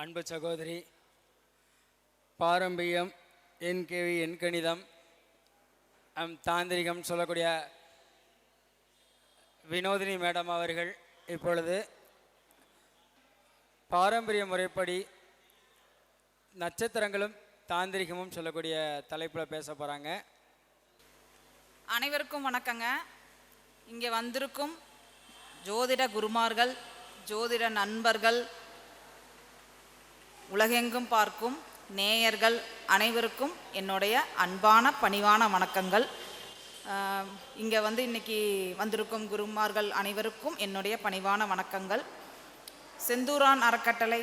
அன்பு சகோதரி, பாரம்பரியம், என் கேள்வி, என் கணிதம், தாந்திரிகம் சொல்லக்கூடிய வினோதினி மேடம் அவர்கள் இப்பொழுது பாரம்பரிய முறைப்படி நட்சத்திரங்களும் தாந்திரிகமும் சொல்லக்கூடிய தலைப்பில் பேச போகிறாங்க. அனைவருக்கும் வணக்கங்க. இங்கே வந்திருக்கும் ஜோதிட குருமார்கள், ஜோதிட நண்பர்கள், உலகெங்கும் பார்க்கும் நேயர்கள் அனைவருக்கும் என்னுடைய அன்பான பணிவான வணக்கங்கள். இங்கே இன்னைக்கு வந்திருக்கும் குருமார்கள் அனைவருக்கும் என்னுடைய பணிவான வணக்கங்கள். செந்தூரான் அறக்கட்டளை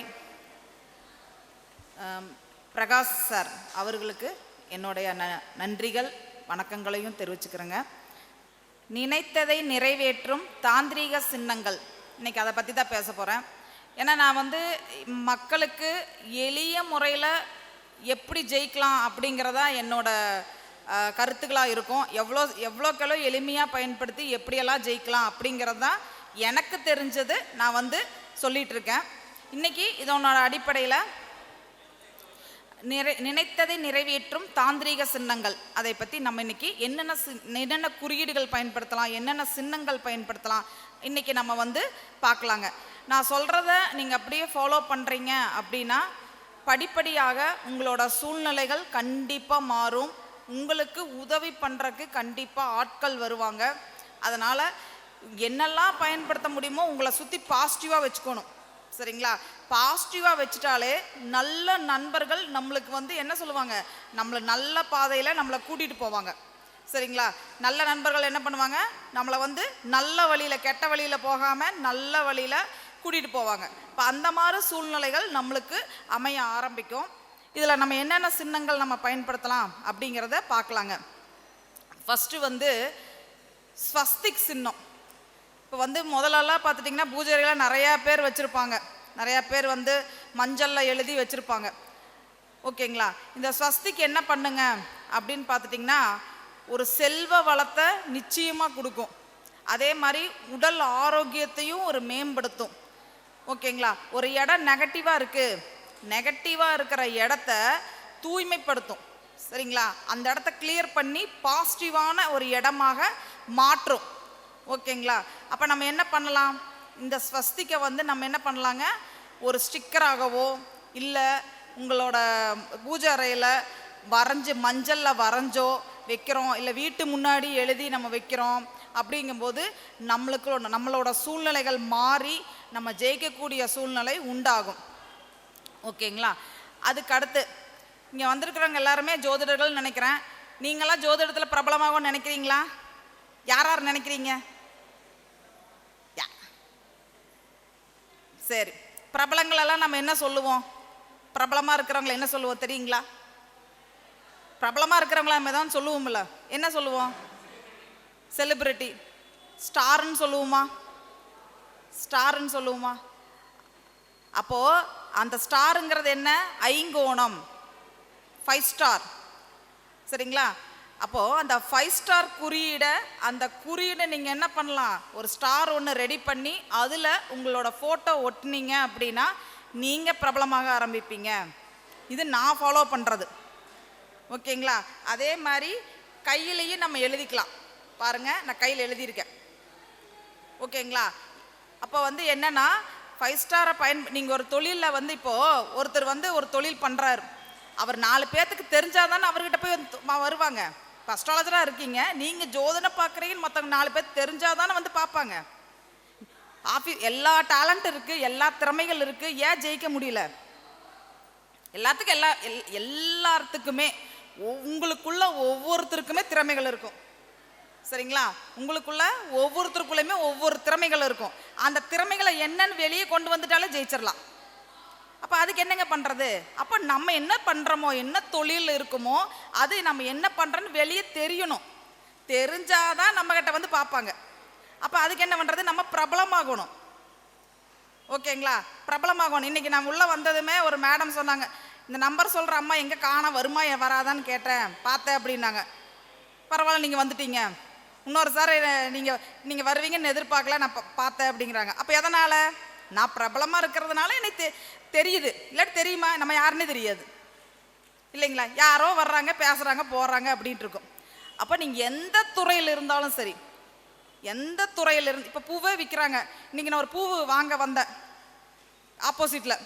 பிரகாஷ் சார் அவர்களுக்கு என்னுடைய நன்றிகள் வணக்கங்களையும் தெரிவிச்சுக்கிறேங்க. நினைத்ததை நிறைவேற்றும் தாந்திரீக சின்னங்கள், இன்றைக்கி அதை பற்றி தான் பேச போகிறேன். ஏன்னா நான் மக்களுக்கு எளிய முறையில் எப்படி ஜெயிக்கலாம் அப்படிங்கிறதா என்னோட கருத்துக்களாக இருக்கும். எவ்வளோக்கெவ்வளோ எளிமையாக பயன்படுத்தி எப்படியெல்லாம் ஜெயிக்கலாம் அப்படிங்கிறது தான் எனக்கு தெரிஞ்சது நான் சொல்லிகிட்ருக்கேன். இன்றைக்கி இதனோட அடிப்படையில் நினைத்ததை நிறைவேற்றும் தாந்திரீக சின்னங்கள், அதை பற்றி நம்ம இன்றைக்கி என்னென்ன குறியீடுகள் பயன்படுத்தலாம், என்னென்ன சின்னங்கள் பயன்படுத்தலாம் இன்றைக்கி நம்ம பார்க்கலாங்க. நான் சொல்கிறத நீங்கள் அப்படியே ஃபாலோ பண்ணுறீங்க அப்படின்னா படிப்படியாக உங்களோட சூழ்நிலைகள் கண்டிப்பாக மாறும். உங்களுக்கு உதவி பண்ணுறதுக்கு கண்டிப்பாக ஆட்கள் வருவாங்க. அதனால் என்னெல்லாம் பயன்படுத்த முடியுமோ உங்களை சுற்றி பாசிட்டிவாக வச்சுக்கணும், சரிங்களா? பாசிட்டிவாக வச்சுட்டாலே நல்ல நண்பர்கள் நம்மளுக்கு என்ன சொல்லுவாங்க, நம்மளை நல்ல பாதையில் நம்மளை கூட்டிகிட்டு போவாங்க, சரிங்களா? நல்ல நண்பர்கள் என்ன பண்ணுவாங்க, நம்மளை நல்ல வழியில், கெட்ட வழியில் போகாமல் நல்ல வழியில் கூட்டிகிட்டு போவாங்க. இப்போ அந்த மாதிரி சூழ்நிலைகள் நம்மளுக்கு அமைய ஆரம்பிக்கும். இதில் நம்ம என்னென்ன சின்னங்கள் நம்ம பயன்படுத்தலாம் அப்படிங்கிறத பார்க்கலாங்க. ஃபஸ்ட்டு ஸ்வஸ்திக் சின்னம். இப்போ முதலெல்லாம் பார்த்துட்டிங்கன்னா பூஜைகளாக நிறையா பேர் வச்சுருப்பாங்க, நிறையா பேர் மஞ்சளில் எழுதி வச்சுருப்பாங்க, ஓகேங்களா? இந்த ஸ்வஸ்திக் என்ன பண்ணுங்க அப்படின்னு பார்த்துட்டிங்கன்னா ஒரு செல்வ வளத்தை நிச்சயமாக கொடுக்கும். அதே மாதிரி உடல் ஆரோக்கியத்தையும் ஒரு மேம்படுத்தும், ஓகேங்களா? ஒரு இடம் நெகட்டிவாக இருக்கிற இடத்த தூய்மைப்படுத்தும், சரிங்களா? அந்த இடத்த கிளியர் பண்ணி பாசிட்டிவான ஒரு இடமாக மாற்றும், ஓகேங்களா? அப்போ நம்ம என்ன பண்ணலாம், இந்த ஸ்வஸ்திக்கை நம்ம என்ன பண்ணலாங்க, ஒரு ஸ்டிக்கராகவோ இல்லை உங்களோட பூஜை அறையில் மஞ்சளில் வரைஞ்சோ வைக்கிறோம், இல்லை வீட்டு முன்னாடி எழுதி நம்ம வைக்கிறோம். அப்படிங்கும்போது நம்மளோட சூழ்நிலைகள் மாறி நம்ம ஜெயிக்கக்கூடிய சூழ்நிலை உண்டாகும், ஓகேங்களா? அதுக்கு அடுத்து இங்கே வந்திருக்கிறவங்க எல்லாருமே ஜோதிடர்கள் நினைக்கிறேன். நீங்களாம் ஜோதிடத்தில் பிரபலமாகவும் நினைக்கிறீங்களா? யார் நினைக்கிறீங்க? சரி, பிரபலங்களெல்லாம் நம்ம என்ன சொல்லுவோம், பிரபலமாக இருக்கிறவங்கள என்ன சொல்லுவோம் தெரியுங்களா? பிரபலமாக இருக்கிறவங்கள நம்ம தான் சொல்லுவோம்ல, என்ன சொல்லுவோம்? செலிபிரிட்டி, ஸ்டார்ன்னு சொல்லுவோமா? அப்போது அந்த ஸ்டாருங்கிறது என்ன, ஐங்கோணம், 5 ஸ்டார், சரிங்களா? அப்போது அந்த 5 ஸ்டார் அந்த குறியீடை நீங்கள் என்ன பண்ணலாம், ஒரு ஸ்டார் ஒன்று ரெடி பண்ணி அதில் உங்களோட ஃபோட்டோ ஒட்டினீங்க அப்படின்னா நீங்கள் பிரபலமாக ஆரம்பிப்பீங்க. இது நான் ஃபாலோ பண்ணுறது, ஓகேங்களா? அதே மாதிரி கையிலையும் நம்ம எழுதிக்கலாம். பாருங்கள், நான் கையில் எழுதியிருக்கேன், ஓகேங்களா? அப்போ என்னென்னா 5 ஸ்டாரை நீங்கள் ஒரு தொழிலில் இப்போது ஒருத்தர் ஒரு தொழில் பண்ணுறாரு, அவர் 4 பேர்த்துக்கு தெரிஞ்சால் தானே அவர்கிட்ட போய் வருவாங்க. இப்போ அஸ்ட்ராலஜராக இருக்கீங்க, நீங்கள் ஜோதிடம் பார்க்குறீங்கன்னு மற்றவங்க 4 பேர் தெரிஞ்சால் தானே பார்ப்பாங்க. எல்லா டேலண்ட் இருக்குது, எல்லா திறமைகள் இருக்குது, ஏன் ஜெயிக்க முடியல? எல்லாத்துக்குமே உங்களுக்குள்ள ஒவ்வொருத்தருக்குமே திறமைகள் இருக்கும், சரிங்களா? உங்களுக்குள்ள ஒவ்வொருத்தருக்குள்ளேயுமே ஒவ்வொரு திறமைகள் இருக்கும். அந்த திறமைகளை என்னன்னு வெளியே கொண்டு வந்துட்டாலே ஜெயிச்சிடலாம். அப்போ அதுக்கு என்னங்க பண்ணுறது? அப்போ நம்ம என்ன பண்ணுறோமோ, என்ன தொழில் இருக்குமோ அது நம்ம என்ன பண்ணுறோன்னு வெளியே தெரியணும். தெரிஞ்சாதான் நம்மகிட்ட பார்ப்பாங்க. அப்போ அதுக்கு என்ன பண்ணுறது, நம்ம பிரபலமாகணும், ஓகேங்களா? பிரபலமாகணும். இன்றைக்கி நான் உள்ளே வந்ததுமே ஒரு மேடம் சொன்னாங்க, இந்த நம்பர் சொல்கிற அம்மா எங்கே காண வருமா வராதான்னு கேட்டேன், பார்த்தேன் அப்படின்னாங்க. பரவாயில்ல, நீங்கள் வந்துட்டீங்க, இன்னொரு சார் நீங்கள் வருவீங்கன்னு எதிர்பார்க்கல, நான் பார்த்தேன் அப்படிங்கிறாங்க. அப்போ எதனால் நான் பிரபலமாக இருக்கிறதுனால எனக்கு தெரியுது. இல்லாட்டி தெரியுமா? நம்ம யாருன்னே தெரியாது இல்லைங்களா? யாரோ வர்றாங்க, பேசுகிறாங்க, போகிறாங்க அப்படின்ட்டு இருக்கும். அப்போ நீங்கள் எந்த துறையில் இருந்தாலும் சரி, எந்த துறையில் இருந்து, இப்போ பூவே விற்கிறாங்க. இன்றைக்கி நான் ஒரு பூ வாங்க வந்தேன், ஆப்போசிட்டில்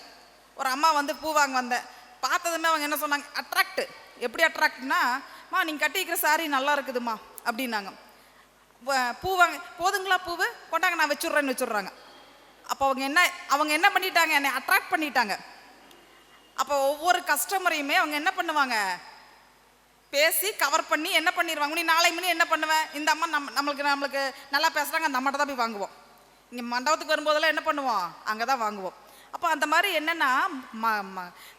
ஒரு அம்மா வந்து பூ வாங்க வந்தேன். பார்த்ததுமே அவங்க என்ன சொன்னாங்க, அட்ராக்ட். எப்படி அட்ராக்ட்னா, நீங்கள் கட்டிக்கிற சாரி நல்லா இருக்குதுமா அப்படின்னாங்க. பூ வாங்க போதுங்களா, பூவு கொண்டாங்க, நான் வச்சுட்றேன்னு வச்சுட்றாங்க. அப்போ அவங்க என்ன பண்ணிட்டாங்க, என்னை அட்ராக்ட் பண்ணிட்டாங்க. அப்போ ஒவ்வொரு கஸ்டமரையுமே அவங்க என்ன பண்ணுவாங்க, பேசி கவர் பண்ணி என்ன பண்ணிடுவாங்க. நீ நாளை மணி என்ன பண்ணுவேன், இந்த அம்மா நம்மளுக்கு நல்லா பேசுகிறாங்க, அந்த அம்மாட்ட தான் போய் வாங்குவோம். இங்கே மண்டபத்துக்கு வரும்போதெல்லாம் என்ன பண்ணுவோம், அங்கே தான் வாங்குவோம். அப்போ அந்த மாதிரி என்னென்னா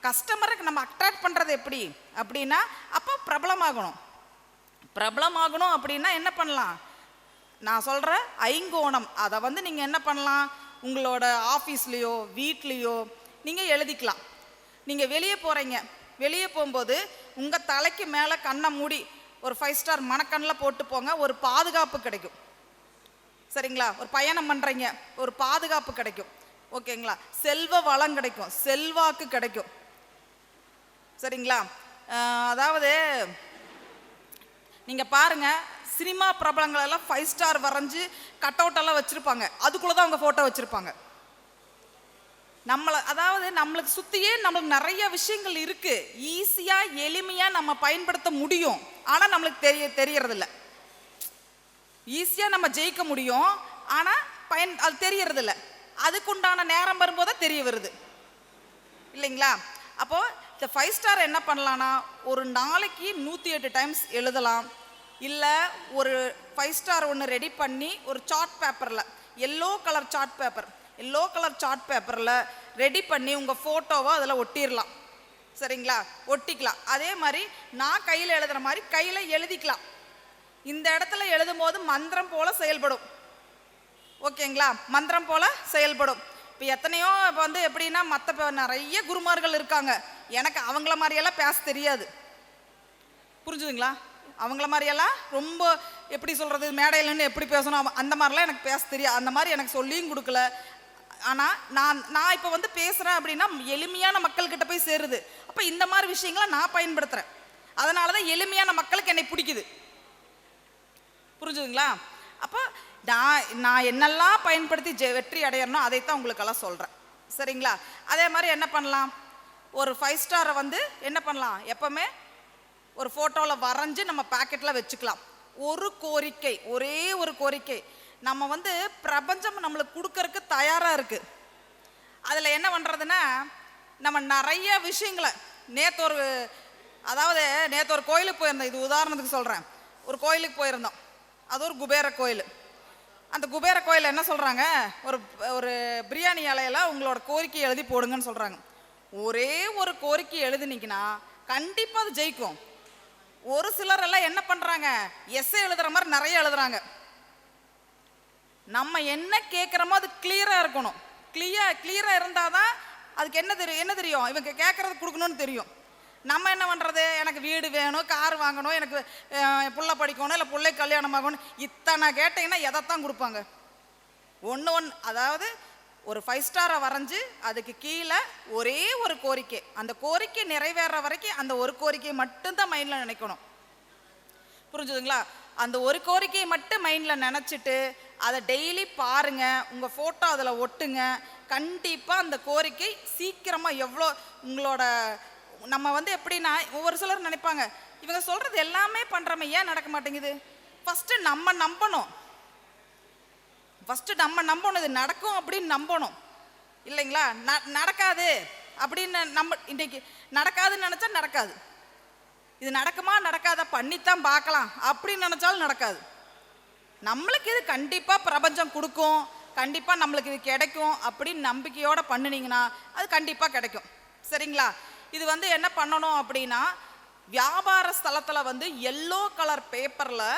கஸ்டமருக்கு நம்ம அட்ராக்ட் பண்ணுறது எப்படி அப்படின்னா, அப்போ பிரபலமாகணும் அப்படின்னா என்ன பண்ணலாம், நான் சொல்கிற ஐங்கோணம் அதை வந்து நீங்கள் என்ன பண்ணலாம், உங்களோட ஆஃபீஸ்லேயோ வீட்லேயோ நீங்கள் எழுதிக்கலாம். நீங்கள் வெளியே போகிறீங்க, வெளியே போகும்போது உங்கள் தலைக்கு மேலே கண்ணை மூடி ஒரு 5 ஸ்டார் மணக்கண்ணில் போட்டு போங்க, ஒரு பாதுகாப்பு கிடைக்கும். சரிங்களா? ஒரு பயணம் பண்ணுறீங்க, ஒரு பாதுகாப்பு கிடைக்கும். ஓகேங்களா? செல்வ வளம் கிடைக்கும், செல்வாக்கு கிடைக்கும். சரிங்களா? அதாவது நீங்கள் பாருங்கள், சினிமா பிரபலங்கள் எல்லாம் 5 ஸ்டார் வரைஞ்சி கட் அவுட்டெல்லாம் வச்சுருப்பாங்க, அதுக்குள்ளே தான் அவங்க ஃபோட்டோ வச்சுருப்பாங்க. அதாவது நம்மளுக்கு சுற்றியே நம்மளுக்கு நிறைய விஷயங்கள் இருக்குது, ஈஸியாக எளிமையாக நம்ம பயன்படுத்த முடியும். ஆனால் நம்மளுக்கு தெரியறதில்ல. ஈஸியாக நம்ம ஜெயிக்க முடியும், ஆனால் அது தெரியறதில்ல. அதுக்குண்டான நேரம் வரும்போது தெரிய வருது இல்லைங்களா? அப்போது இந்த 5 ஸ்டார் என்ன பண்ணலான்னா, ஒரு நாளைக்கு 108 டைம்ஸ் எழுதலாம். இல்லை ஒரு 5 ஸ்டார் ஒன்று ரெடி பண்ணி ஒரு சார்ட் பேப்பரில், எல்லோ கலர் சார்ட் பேப்பரில் ரெடி பண்ணி உங்கள் ஃபோட்டோவை அதில் ஒட்டிடலாம். சரிங்களா? ஒட்டிக்கலாம். அதே மாதிரி நான் கையில் எழுதுகிற மாதிரி கையில் எழுதிக்கலாம். இந்த இடத்துல எழுதும் போது மந்திரம் போல் செயல்படும். ஓகேங்களா? மந்திரம் போல் செயல்படும். இப்போ எத்தனையோ இப்போ வந்து எப்படின்னா, மற்ற நிறைய குருமார்கள் இருக்காங்க, எனக்கு அவங்கள மாதிரியெல்லாம் பேச தெரியாது. புரிஞ்சுதுங்களா? அவங்கள மாதிரியெல்லாம் ரொம்ப எப்படி சொல்கிறது, மேடையிலன்னு எப்படி பேசணும் அந்த மாதிரிலாம் எனக்கு பேச தெரியாது. அந்த மாதிரி எனக்கு சொல்லியும் கொடுக்கல. ஆனால் நான் இப்போ வந்து பேசுகிறேன் அப்படின்னா எளிமையான மக்கள்கிட்ட போய் சேருது. அப்போ இந்த மாதிரி விஷயங்களை நான் பயன்படுத்துகிறேன். அதனால தான் எளிமையான மக்களுக்கு என்னை பிடிக்குது. புரிஞ்சுதுங்களா? அப்போ நான் என்னெல்லாம் பயன்படுத்தி வெற்றி அடையணும் அதைத்தான் உங்களுக்கெல்லாம் சொல்கிறேன். சரிங்களா? அதே மாதிரி என்ன பண்ணலாம், ஒரு 5 ஸ்டாரை வந்து என்ன பண்ணலாம், எப்போவுமே ஒரு ஃபோட்டோவில் வரைஞ்சி நம்ம பேக்கெட்டில் வச்சுக்கலாம். ஒரே ஒரு கோரிக்கை நம்ம வந்து பிரபஞ்சம் நம்மளுக்கு கொடுக்கறதுக்கு தயாராக இருக்குது. அதில் என்ன பண்ணுறதுன்னா, நம்ம நிறைய விஷயங்களை நேற்று ஒரு கோயிலுக்கு போயிருந்தோம். இது உதாரணத்துக்கு சொல்கிறேன். ஒரு கோயிலுக்கு போயிருந்தோம், அது ஒரு குபேர கோயில். அந்த குபேர கோயில் என்ன சொல்கிறாங்க, ஒரு பிரியாணி இலையில உங்களோட கோரிக்கை எழுதி போடுங்கன்னு சொல்கிறாங்க. ஒரே ஒரு கோரிக்கை எழுதுனீங்கன்னா கண்டிப்பாக அது ஜெயிக்கும். ஒரு சிலர் எல்லாம் என்ன பண்ணுறாங்க, எஸ்ஸே எழுதுகிற மாதிரி நிறைய எழுதுறாங்க. நம்ம என்ன கேட்குறோமோ அது கிளியராக இருக்கணும். கிளியராக இருந்தால் தான் அதுக்கு என்ன தெரியும், இவங்க கேட்குறது கொடுக்கணும்னு தெரியும். நம்ம என்ன பண்ணுறது, எனக்கு வீடு வேணும், கார் வாங்கணும், எனக்கு புள்ள படிக்கணும், இல்லை பிள்ளை கல்யாணம் ஆகணும், இத்தனை கேட்டிங்கன்னா எதைத்தான் கொடுப்பாங்க. அதாவது ஒரு 5 ஸ்டாரை வரைஞ்சி அதுக்கு கீழே ஒரே ஒரு கோரிக்கை, அந்த கோரிக்கை நிறைவேற வரைக்கும் அந்த ஒரு கோரிக்கையை மட்டும்தான் மைண்டில் நினைக்கணும். புரிஞ்சுதுங்களா? அந்த ஒரு கோரிக்கையை மட்டும் மைண்டில் நினச்சிட்டு அதை டெய்லி பாருங்கள், உங்கள் ஃபோட்டோ அதில் ஒட்டுங்க. கண்டிப்பாக அந்த கோரிக்கை சீக்கிரமாக எவ்வளோ உங்களோட நம்ம வந்து எப்படின்னா, ஒவ்வொரு சிலர் நினைப்பாங்க இவங்க சொல்கிறது எல்லாமே பண்ணுறோமே ஏன் நடக்க மாட்டேங்குது. ஃபஸ்ட்டு நம்ம நம்பணும், இது நடக்கும் அப்படின்னு நம்பணும் இல்லைங்களா? நடக்காது அப்படின்னு இன்னைக்கு நடக்காதுன்னு நினச்சா நடக்காது. இது நடக்குமா நடக்காத பண்ணித்தான் பார்க்கலாம் அப்படின்னு நினச்சாலும் நடக்காது. நம்மளுக்கு இது கண்டிப்பாக பிரபஞ்சம் கொடுக்கும், கண்டிப்பாக நம்மளுக்கு இது கிடைக்கும் அப்படின்னு நம்பிக்கையோடு பண்ணினீங்கன்னா அது கண்டிப்பாக கிடைக்கும். சரிங்களா? இது வந்து என்ன பண்ணணும் அப்படின்னா, வியாபார ஸ்தலத்தில் வந்து எல்லோ கலர் பேப்பரில்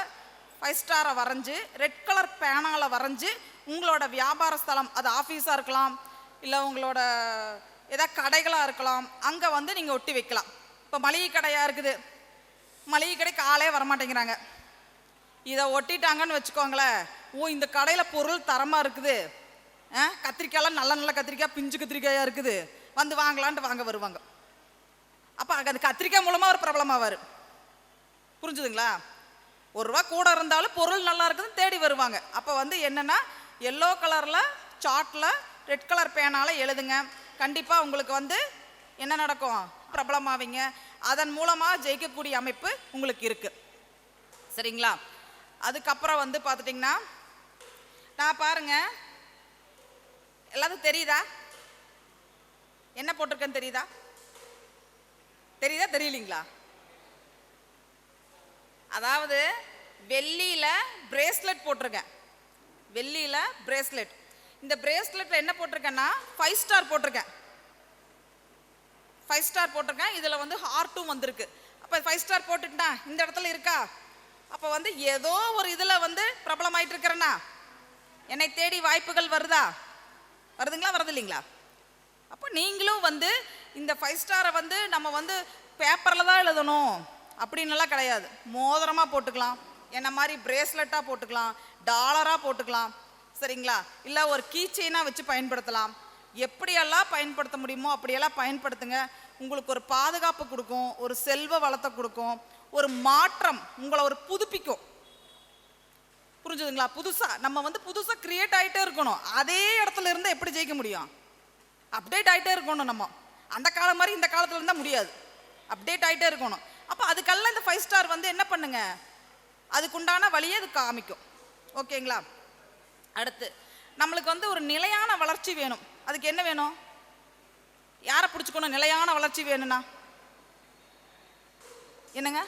5 ஸ்டாரை வரைஞ்சி ரெட் கலர் பேனாவில் வரைஞ்சி உங்களோட வியாபார ஸ்தலம், அது ஆஃபீஸாக இருக்கலாம், இல்லை உங்களோட ஏதாவது கடைகளாக இருக்கலாம், அங்கே வந்து நீங்கள் ஒட்டி வைக்கலாம். இப்போ மளிகை கடையாக இருக்குது, மளிகை கடைக்கு ஆளே வரமாட்டேங்கிறாங்க, இதை ஒட்டிட்டாங்கன்னு வச்சுக்கோங்களேன், இந்த கடையில் பொருள் தரமாக இருக்குது, கத்திரிக்காயெல்லாம் நல்ல நல்ல கத்திரிக்காய், பிஞ்சு கத்திரிக்காயாக இருக்குது, வந்து வாங்கலான்ட்டு வாங்க வருவாங்க. அப்போ அந்த கத்திரிக்காய் மூலமாக ஒரு பிரபலம் ஆவார். புரிஞ்சுதுங்களா? ₹1 கூட இருந்தாலும் பொருள் நல்லா இருக்குதுன்னு தேடி வருவாங்க. அப்போ வந்து என்னென்னா, எல்லோ கலரில் சார்ட்டில் ரெட் கலர் பேனால் எழுதுங்க. கண்டிப்பாக உங்களுக்கு வந்து என்ன நடக்கும்? பிரபலமாவீங்க. அதன் மூலமாக ஜெயிக்கக்கூடிய அமைப்பு உங்களுக்கு இருக்குது. சரிங்களா? அதுக்கப்புறம் வந்து பார்த்துட்டிங்கன்னா, நான் பாருங்க, எல்லாத்துக்கும் தெரியுதா என்ன போட்டிருக்கேன்னு? தெரியுதா தெரியலீங்களா? அதாவது வெள்ளியில் பிரேஸ்லெட் போட்டிருக்கேன். வெள்ளியில் பிரேஸ்லெட். இந்த பிரேஸ்லெட்டில் என்ன போட்டிருக்கேன்னா 5 ஸ்டார் போட்டிருக்கேன். 5 ஸ்டார் போட்டிருக்கேன். இதில் வந்து ஹார்ட்டும் வந்திருக்கு. அப்போ 5 ஸ்டார் போட்டுட்டா இந்த இடத்துல இருக்கா? அப்போ வந்து ஏதோ ஒரு இதில் வந்து பிரபலமாயிட்டு இருக்கிறேன்னா என்னை தேடி வாய்ப்புகள் வருதுங்களா? வருது இல்லைங்களா? அப்போ நீங்களும் வந்து இந்த 5 ஸ்டாரை வந்து நம்ம வந்து பேப்பரில் தான் எழுதணும் அப்படின்னுலாம் கிடையாது. மோதிரமாக போட்டுக்கலாம், என்ன மாதிரி பிரேஸ்லெட்டாக போட்டுக்கலாம், டாலராக போட்டுக்கலாம். சரிங்களா? இல்லை ஒரு கீ செயினாக வச்சு பயன்படுத்தலாம். எப்படியெல்லாம் பயன்படுத்த முடியுமோ அப்படியெல்லாம் பயன்படுத்துங்க. உங்களுக்கு ஒரு பாதுகாப்பு கொடுக்கும், ஒரு செல்வ வளத்தை கொடுக்கும், ஒரு மாற்றம் உங்களை ஒரு புதுப்பிக்கும். புரிஞ்சுதுங்களா? நம்ம வந்து புதுசாக கிரியேட் ஆகிட்டே இருக்கணும். அதே இடத்துல இருந்து எப்படி ஜெயிக்க முடியும்? அப்டேட் ஆகிட்டே இருக்கணும். நம்ம அந்த காலம் மாதிரி இந்த காலத்தில் இருந்தால் முடியாது. அப்டேட் ஆகிட்டே இருக்கணும். அப்போ அதுக்கெல்லாம் இந்த 5 ஸ்டார் வந்து என்ன பண்ணுங்க, அதுக்குண்டான வழியை அது காமிக்கும். ஓகேங்களா? அடுத்து நம்மளுக்கு வந்து ஒரு நிலையான வளர்ச்சி வேணும். அதுக்கு என்ன வேணும்? யாரை பிடிச்சிக்கணும்? நிலையான வளர்ச்சி வேணும்னா என்னங்க?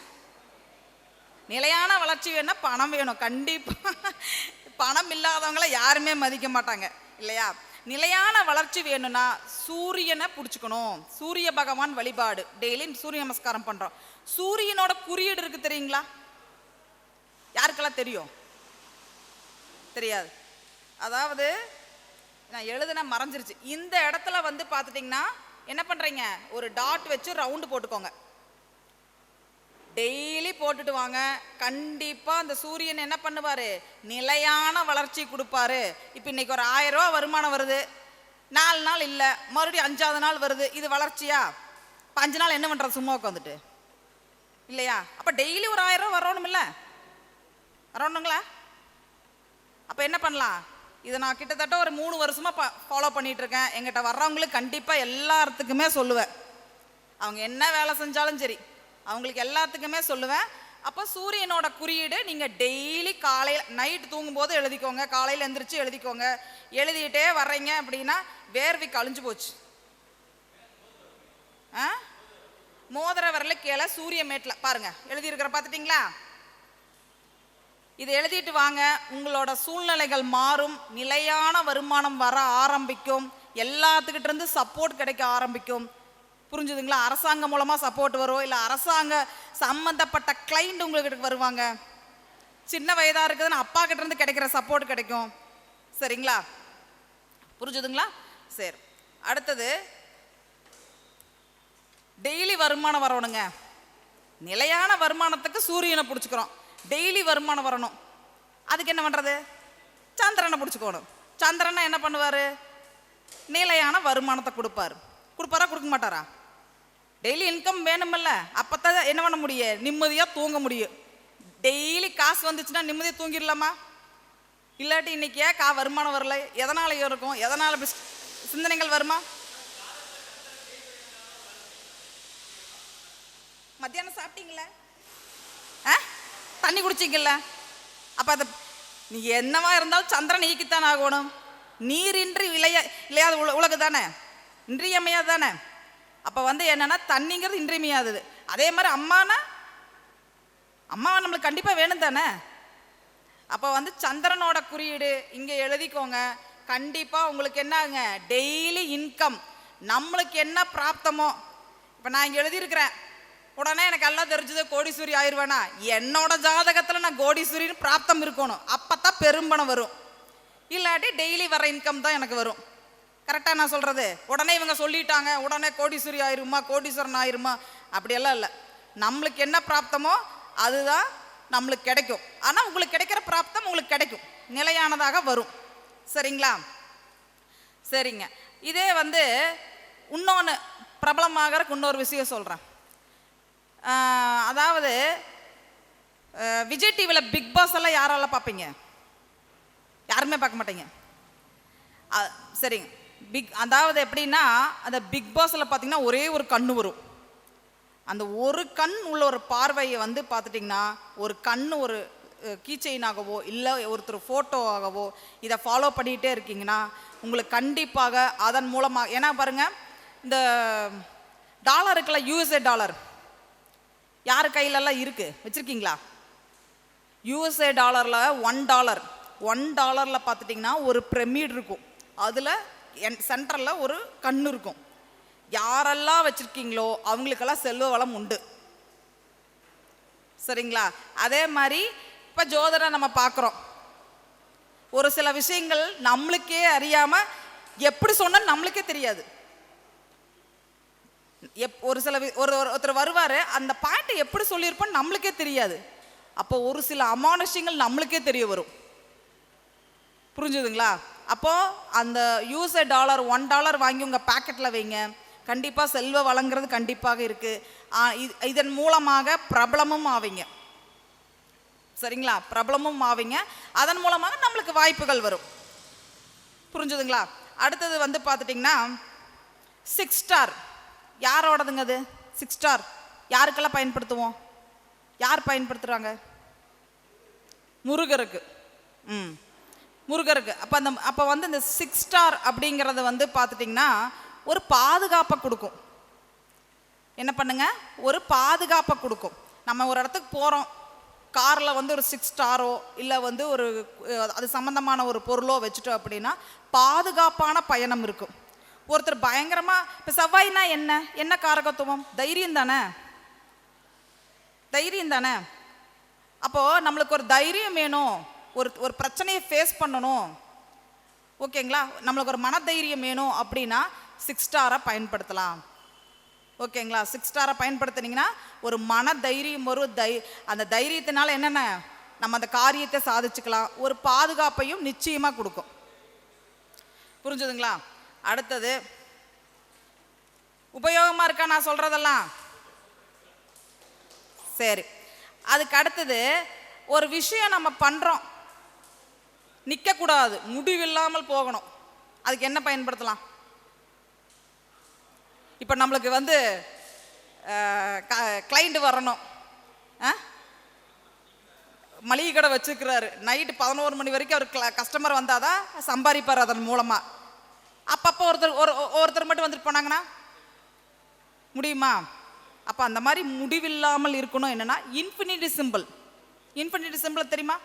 நிலையான வளர்ச்சி வேணும்னா பணம் வேணும். கண்டிப்பாக பணம் இல்லாதவங்கள யாருமே மதிக்க மாட்டாங்க இல்லையா? நிலையான வளர்ச்சி வேணும்னா சூரியனை பிடிச்சிக்கணும். சூரிய பகவான் வழிபாடு, டெய்லி சூரிய நமஸ்காரம் பண்ணுறோம். சூரியனோட குறியீடு இருக்கு தெரியுங்களா? யாருக்கெல்லாம் தெரியும்? தெரியாது. அதாவது நான் எழுதுன மறைஞ்சிருச்சு. இந்த இடத்துல வந்து பார்த்துட்டிங்கன்னா என்ன பண்ணுறீங்க, ஒரு டாட் வச்சு ரவுண்டு போட்டுக்கோங்க. டெய்லி போட்டுட்டு வாங்க. கண்டிப்பாக அந்த சூரியன் என்ன பண்ணுவார்? நிலையான வளர்ச்சி கொடுப்பாரு. இப்போ இன்னைக்கு ஒரு 1000 ரூபா வருமானம் வருது, 4 நாள் இல்லை, மறுபடியும் 5ஆவது நாள் வருது. இது வளர்ச்சியா? 5 நாள் என்ன பண்ணுறது? சும்மா உட்காந்துட்டு இல்லையா? அப்போ டெய்லி ஒரு 1000 ரூபா வரணுங்களா? அப்போ என்ன பண்ணலாம்? இதை நான் கிட்டத்தட்ட ஒரு 3 வருஷமாக ஃபாலோ பண்ணிட்டு இருக்கேன். எங்கிட்ட வர்றவங்களுக்கு கண்டிப்பாக எல்லாத்துக்குமே சொல்லுவேன். அவங்க என்ன வேலை செஞ்சாலும் சரி, அவங்களுக்கு எல்லாத்துக்குமே சொல்லுவேன். அப்போ சூரியனோட குறியீடு நீங்கள் டெய்லி காலையில் நைட்டு தூங்கும்போது எழுதிக்கோங்க, காலையில் எழுந்திரிச்சு எழுதிக்கோங்க. எழுதிட்டே வர்றீங்க அப்படின்னா வேர்வைக்கு அழிஞ்சு போச்சு. மோதிர விரல கீழே சூரிய மேட்டில் பாருங்க எழுதியிருக்கிற பார்த்துட்டிங்களா? இது எழுதிட்டு வாங்க. உங்களோட சூழ்நிலைகள் மாறும். நிலையான வருமானம் வர ஆரம்பிக்கும். எல்லாத்துக்கிட்ட இருந்து சப்போர்ட் கிடைக்க ஆரம்பிக்கும். புரிஞ்சுதுங்களா? அரசாங்கம் மூலமாக சப்போர்ட் வரும், இல்லை அரசாங்க சம்மந்தப்பட்ட கிளைண்ட் உங்கள்கிட்ட வருவாங்க. சின்ன வயதாக இருக்குதுன்னு அப்பா கிட்ட இருந்து கிடைக்கிற சப்போர்ட் கிடைக்கும். சரிங்களா? புரிஞ்சுதுங்களா? சரி, அடுத்தது டெய்லி வருமானம் வரணுங்க. நிலையான வருமானத்துக்கு சூரியனை பிடிச்சிக்கிறோம். டெய்லி வருமானம் வரணும். அதுக்கு என்ன பண்ணுறது? சந்திரனை பிடிச்சிக்கணும். சந்திரனை என்ன பண்ணுவார்? நிலையான வருமானத்தை கொடுப்பாரு. கொடுப்பாரா கொடுக்க மாட்டாரா? டெய்லி இன்கம் வேணுமில்ல, அப்போ தான் என்ன பண்ண முடியும்? நிம்மதியாக தூங்க முடியும். டெய்லி காசு வந்துச்சுன்னா நிம்மதியாக தூங்கிடலாமா? இல்லாட்டி இன்னைக்கு ஏன் வருமானம் வரல? எதனால் இருக்கும்? எதனால் சிந்தனைகள் வருமா? மத்தியானம் சாப்பிட்டீங்களா? தண்ணி குடிச்சிங்கல்ல? அப்போ அதை நீ என்னவா இருந்தாலும் சந்திரன் ஈக்கித்தான் ஆகணும். நீரின்றி இல்லையாத உலகு தானே, இன்றியமையாது தானே. அப்போ வந்து என்னன்னா தண்ணிங்கிறது இன்றியமையாதது. அதே மாதிரி அம்மாவை நம்மளுக்கு கண்டிப்பாக வேணும் தானே. அப்போ வந்து சந்திரனோட குறியீடு இங்கே எழுதிக்கோங்க. கண்டிப்பாக உங்களுக்கு என்னங்க, டெய்லி இன்கம். நம்மளுக்கு என்ன பிராப்தமோ, இப்போ நான் இங்கே எழுதியிருக்கிறேன், உடனே எனக்கு எல்லாம் தெரிஞ்சது கோடீஸ்வரி ஆயிடுவேனா? என்னோட ஜாதகத்தில் நான் கோடீஸ்வரின்னு பிராப்தம் இருக்கணும். அப்போ தான் பெரும்பணம் வரும். இல்லாட்டி டெய்லி வர இன்கம் தான் எனக்கு வரும். கரெக்டாக நான் சொல்கிறது? உடனே இவங்க சொல்லிட்டாங்க உடனே கோடீஸ்வரி ஆயிருமா, கோடீஸ்வரன் ஆயிருமா, அப்படியெல்லாம் இல்லை. நம்மளுக்கு என்ன பிராப்தமோ அதுதான் நம்மளுக்கு கிடைக்கும். ஆனால் உங்களுக்கு கிடைக்கிற பிராப்தம் உங்களுக்கு கிடைக்கும், நிலையானதாக வரும். சரிங்களா? சரிங்க. இதே வந்து இன்னொன்று பிரபலமாகறக்கு இன்னொரு விஷயம் சொல்கிறேன். அதாவது விஜய் டிவியில் பிக் பாஸ் எல்லாம் யாரெல்லாம் பார்ப்பீங்க? யாருமே பார்க்க மாட்டீங்க. சரிங்க. அதாவது எப்படின்னா, அந்த பிக் பாஸில் பார்த்தீங்கன்னா ஒரே ஒரு கண்ணு வரும். அந்த ஒரு கண் உள்ள ஒரு பார்வையை வந்து பார்த்துட்டிங்கன்னா, ஒரு கண் ஒரு கீச்செயினாகவோ இல்லை ஒருத்தர் ஃபோட்டோவாகவோ இதை ஃபாலோ பண்ணிகிட்டே இருக்கீங்கன்னா உங்களுக்கு கண்டிப்பாக அதன் மூலமாக, ஏன்னா பாருங்கள், இந்த டாலர் இருக்குல்ல, யூஎஸ்ஏ டாலர் யார் கையிலலாம் இருக்குது வச்சுருக்கீங்களா? யூஎஸ்ஏ டாலரில் $1 பார்த்துட்டிங்கன்னா ஒரு பிரமிட் இருக்கும். அதில் சென்டரில் ஒரு கண் இருக்கும். யாரெல்லாம் வச்சுருக்கீங்களோ அவங்களுக்கெல்லாம் செல்வ வளம் உண்டு. சரிங்களா? அதே மாதிரி இப்போ ஜோதிடம் நம்ம பார்க்குறோம். ஒரு சில விஷயங்கள் நம்மளுக்கே அறியாமல் எப்படி சொன்னால் நம்மளுக்கே தெரியாது. ஒரு சில ஒருத்தர் வருவார், அந்த பாயிண்ட்டை எப்படி சொல்லியிருப்போன்னு நம்மளுக்கே தெரியாது. அப்போ ஒரு சில அமானுஷ்யங்கள் நம்மளுக்கே தெரிய வரும். புரிஞ்சுதுங்களா? அப்போது அந்த யூஎஸ்ஏ டாலர் $1 வாங்கி உங்கள் பேக்கெட்டில் வைங்க. கண்டிப்பாக செல்வ வளங்கிறது கண்டிப்பாக இருக்குது. இதன் மூலமாக பிரபலமும் ஆவீங்க. சரிங்களா? பிரபலமும் ஆவீங்க. அதன் மூலமாக நம்மளுக்கு வாய்ப்புகள் வரும். புரிஞ்சுதுங்களா? அடுத்தது வந்து பார்த்துட்டிங்கன்னா 6 ஸ்டார் யாரோடதுங்க? அது 6 ஸ்டார் யாருக்கெல்லாம் பயன்படுத்துவோம்? யார் பயன்படுத்துகிறாங்க? முருகருக்கு. முருகருக்கு. அப்போ வந்து இந்த 6 ஸ்டார் அப்படிங்கிறது வந்து பார்த்துட்டிங்கன்னா ஒரு பாதுகாப்பை கொடுக்கும். என்ன பண்ணுங்க? ஒரு பாதுகாப்பை கொடுக்கும். நம்ம ஒரு இடத்துக்கு போகிறோம், காரில் வந்து ஒரு 6 ஸ்டாரோ இல்லை வந்து ஒரு அது சம்மந்தமான ஒரு பொருளோ வச்சுட்டோம் அப்படின்னா பாதுகாப்பான பயணம் இருக்கும். ஒருத்தர் பயங்கரமாக, இப்போ செவ்வாய்னா என்ன காரகத்துவம்? தைரியம் தானே. தைரியம் தானே. அப்போது நம்மளுக்கு ஒரு தைரியம் வேணும், ஒரு பிரச்சனையை ஃபேஸ் பண்ணணும். ஓகேங்களா? நம்மளுக்கு ஒரு மனதைரியம் வேணும் அப்படின்னா 6 ஸ்டாரை பயன்படுத்தலாம். ஓகேங்களா? 6 ஸ்டாரை பயன்படுத்தினீங்கன்னா ஒரு மன தைரியம் வரும். அந்த தைரியத்தினால என்னென்ன நம்ம அந்த காரியத்தை சாதிச்சுக்கலாம். ஒரு பாதுகாப்பையும் நிச்சயமாக கொடுக்கும். புரிஞ்சுதுங்களா? அடுத்தது உபயோகமாக இருக்கா நான் சொல்கிறதெல்லாம்? சரி. அதுக்கு அடுத்தது ஒரு விஷயம் நம்ம பண்ணுறோம், நிற்கக்கூடாது, முடிவில்லாமல் போகணும். அதுக்கு என்ன பயன்படுத்தலாம்? இப்போ நம்மளுக்கு வந்து கிளைண்ட் வரணும், மளிகை கடை வச்சுருக்கிறாரு, நைட்டு 11 மணி வரைக்கும் அவர் கஸ்டமர் வந்தால் தான் சம்பாதிப்பார் அதன் மூலமாக. அப்பப்போ ஒருத்தர் மட்டும் வந்துட்டு போனாங்கன்னா முடியுமா? அப்போ அந்த மாதிரி முடிவில்லாமல் இருக்கணும். என்னென்னா இன்ஃபினிட்டி சிம்பிள். இன்ஃபினிட்டி சிம்பிள் தெரியுமா?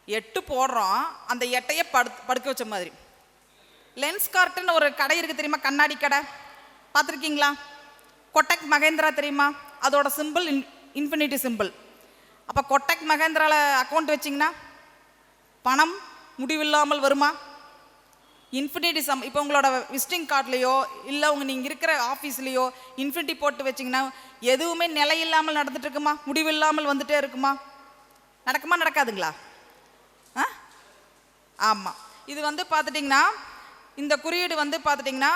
8 போடுறோம், அந்த 8ஐயே படுக்க வச்ச மாதிரி. லென்ஸ் கார்ட்டுன்னு ஒரு கடை இருக்குது தெரியுமா? கண்ணாடி கடை பார்த்துருக்கீங்களா? கொட்டக் மகேந்திரா தெரியுமா? அதோட சிம்பிள் இன்ஃபினிட்டி சிம்பிள். அப்போ கொட்டக் மகேந்திராவில் அக்கௌண்ட் வச்சிங்கன்னா பணம் முடிவில்லாமல் வருமா? இன்ஃபினிட்டி இப்போ உங்களோட விசிட்டிங் கார்ட்லேயோ இல்லை நீங்கள் இருக்கிற ஆஃபீஸ்லேயோ இன்ஃபினிட்டி போட்டு வச்சிங்கன்னா எதுவுமே நிலையில்லாமல் நடந்துட்டு இருக்குமா? முடிவில்லாமல் வந்துட்டே இருக்குமா? நடக்குமா? நடக்காதுங்களா? ஆமாம். இது வந்து பார்த்துட்டிங்கன்னா இந்த குறியீடு வந்து பார்த்துட்டிங்கன்னா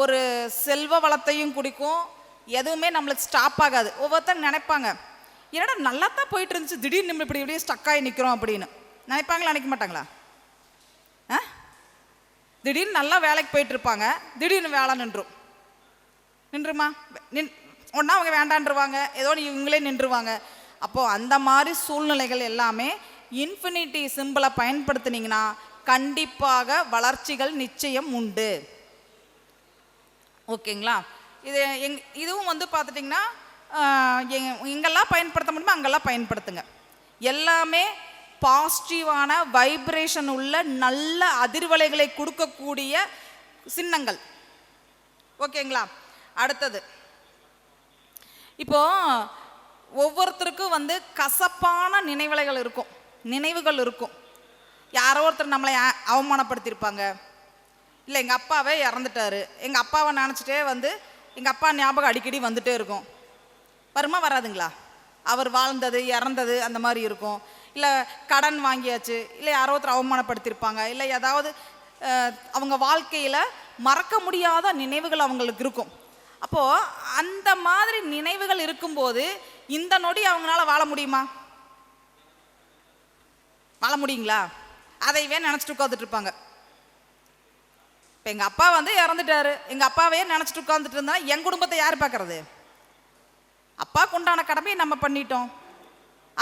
ஒரு செல்வ வளத்தையும் குடிக்கும். எதுவுமே நம்மளுக்கு ஸ்டாப் ஆகாது. ஒவ்வொருத்தரும் நினைப்பாங்க, என்னடா நல்லா தான் போயிட்டு இருந்துச்சு, திடீர்னு நம்ம இப்படியே ஸ்டக்காகி நிற்கிறோம் அப்படின்னு நினைப்பாங்களா? நினைக்க மாட்டாங்களா? திடீர்னு நல்லா வேலைக்கு போயிட்டு இருப்பாங்க, திடீர்னு வேலை நின்றுமா? ஒன்றா அவங்க வேண்டான்ருவாங்க, ஏதோ இவங்களே நின்றுவாங்க. அப்போது அந்த மாதிரி சூழ்நிலைகள் எல்லாமே இன்ஃபினிட்டி சிம்பிளை பயன்படுத்தினீங்கன்னா கண்டிப்பாக வளர்ச்சிகள் நிச்சயம் உண்டு. ஓகேங்களா? இதுவும் வந்து பார்த்துட்டிங்கன்னா எங்கெல்லாம் பயன்படுத்த முடியுமோ அங்கெல்லாம் பயன்படுத்துங்க. எல்லாமே பாசிட்டிவான வைப்ரேஷன் உள்ள நல்ல அதிர்வலைகளை கொடுக்கக்கூடிய சின்னங்கள். ஓகேங்களா? அடுத்தது, இப்போ ஒவ்வொருத்தருக்கும் வந்து கசப்பான நினைவுகள் இருக்கும். யாரோ ஒருத்தர் நம்மளை அவமானப்படுத்தியிருப்பாங்க. இல்லை, எங்கள் அப்பாவே இறந்துட்டாரு, எங்கள் அப்பாவை நினச்சிட்டே வந்து எங்கள் அப்பா ஞாபகம் அடிக்கடி வந்துட்டே இருக்கும். வருமா? வராதுங்களா? அவர் வாழ்ந்தது இறந்தது அந்த மாதிரி இருக்கும். இல்லை கடன் வாங்கியாச்சு, இல்லை யாரோ ஒருத்தர் அவமானப்படுத்தியிருப்பாங்க, இல்லை ஏதாவது அவங்க வாழ்க்கையில் மறக்க முடியாத நினைவுகள் அவங்களுக்கு இருக்கும். அப்போது அந்த மாதிரி நினைவுகள் இருக்கும்போது இந்த நொடி அவங்களால வாழ முடியுமா? வாழ முடியுங்களா? அதைவே நினச்சிட்டு உட்காந்துட்டு இருப்பாங்க. இப்போ எங்கள் அப்பா வந்து இறந்துட்டாரு, எங்கள் அப்பாவே நினச்சிட்டு உட்காந்துட்டு இருந்தா என் குடும்பத்தை யார் பார்க்கறது? அப்பாவுக்கு உண்டான கடமையை நம்ம பண்ணிட்டோம்,